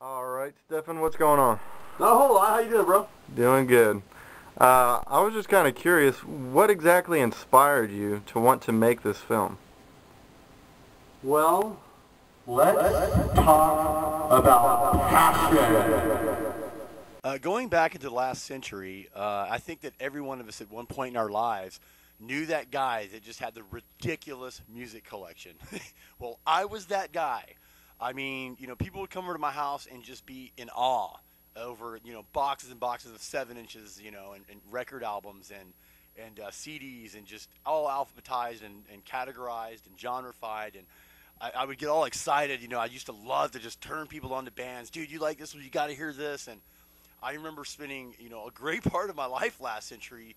All right, Stephan, what's going on? Not a whole lot. How you doing, bro? Doing good. I was just kind of curious, what exactly inspired you to want to make this film? Well, let's talk about passion. Going back into the last century, I think that every one of us at one point in our lives knew that guy that just had the ridiculous music collection. Well, I was that guy. I mean, people would come over to my house and just be in awe over, boxes and boxes of 7 inches, and record albums and CDs and just all alphabetized and categorized and genreified. And I would get all excited. I used to love to just turn people on to bands. Dude, you like this one? You got to hear this. And I remember spending, a great part of my life last century,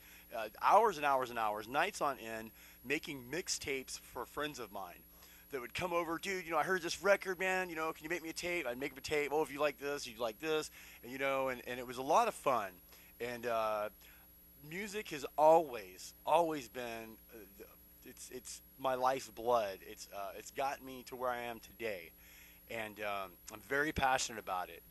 hours and hours and hours, nights on end, making mixtapes for friends of mine that would come over. Dude, I heard this record, man. Can you make me a tape? I'd make them a tape. Oh, if you like this, you like this, and it was a lot of fun. And music has always been, it's my life's blood. It's gotten me to where I am today, and I'm very passionate about it.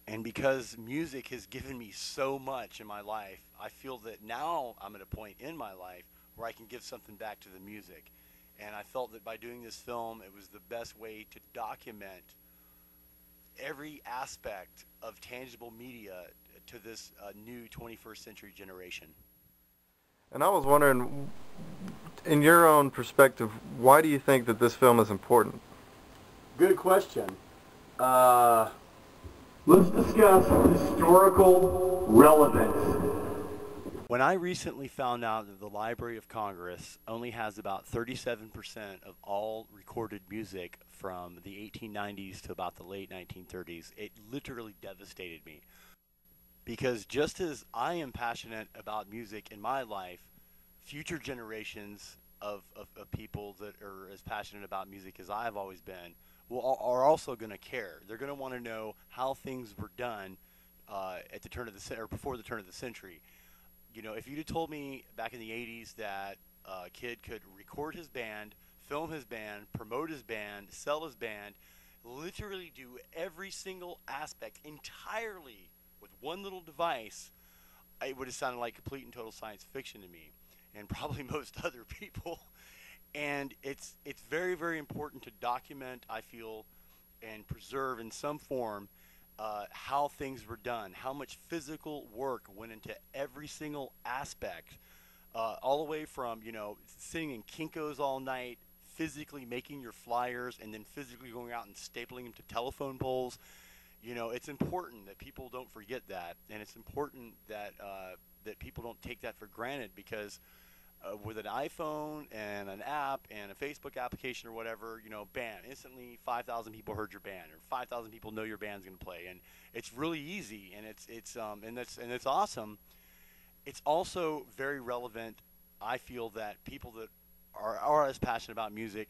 And because music has given me so much in my life, I feel that now I'm at a point in my life where I can give something back to the music. And I felt that by doing this film, it was the best way to document every aspect of tangible media to this new 21st century generation. And I was wondering, in your own perspective, why do you think that this film is important? Good question. Let's discuss historical relevance. When I recently found out that the Library of Congress only has about 37% of all recorded music from the 1890s to about the late 1930s, it literally devastated me. Because just as I am passionate about music in my life, future generations of people that are as passionate about music as I've always been are also going to care. They're going to want to know how things were done at the turn of the or before the turn of the century. If you'd have told me back in the 80s that a kid could record his band, film his band, promote his band, sell his band, literally do every single aspect entirely with one little device, it would have sounded like complete and total science fiction to me, and probably most other people. And it's very, very important to document, I feel, and preserve in some form how things were done, how much physical work went into every single aspect, all the way from sitting in Kinkos all night, physically making your flyers, and then physically going out and stapling them to telephone poles. It's important that people don't forget that, and it's important that that people don't take that for granted because with an iPhone and an app and a Facebook application or whatever, bam, instantly 5,000 people heard your band or 5,000 people know your band's going to play, and it's really easy, and it's awesome. It's also very relevant. I feel that people that are as passionate about music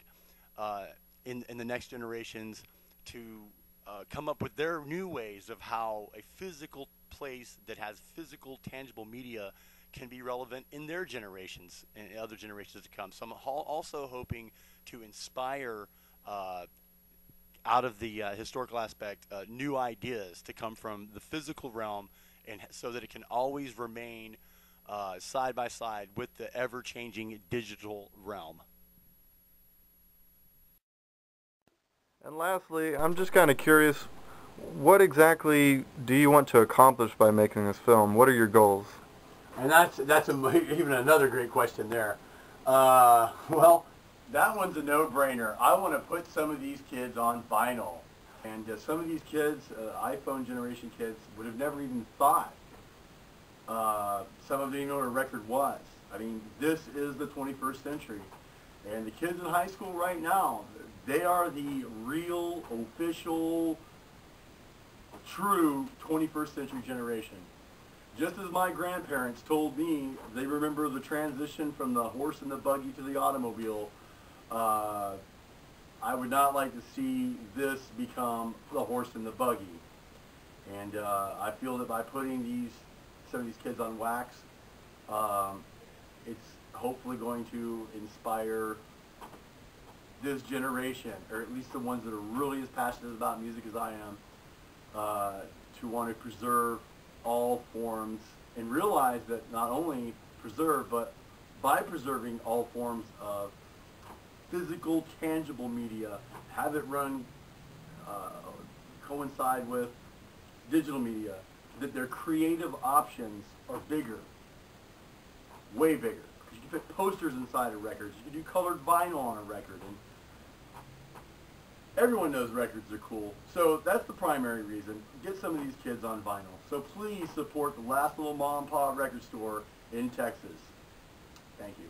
in the next generations to come up with their new ways of how a physical place that has physical, tangible media can be relevant in their generations and other generations to come. So I'm also hoping to inspire, out of the historical aspect, new ideas to come from the physical realm, and so that it can always remain side by side with the ever-changing digital realm. And lastly, I'm just kind of curious, what exactly do you want to accomplish by making this film? What are your goals? And even another great question there. Well, that one's a no-brainer. I want to put some of these kids on vinyl. And some of these kids, iPhone generation kids, would have never even thought. Some of them didn't know what a record was. I mean, this is the 21st century. And the kids in high school right now, they are the real, official, true 21st century generation. Just as my grandparents told me they remember the transition from the horse and the buggy to the automobile, I would not like to see this become the horse and the buggy. And I feel that by putting some of these kids on wax, it's hopefully going to inspire this generation, or at least the ones that are really as passionate about music as I am, to want to preserve all forms and realize that not only preserve, but by preserving all forms of physical, tangible media, have it run, coincide with digital media, that their creative options are bigger, way bigger. Because you can put posters inside of records, you can do colored vinyl on a record, and everyone knows records are cool. So that's the primary reason. Get some of these kids on vinyl. So please support the last little mom and pop record store in Texas. Thank you.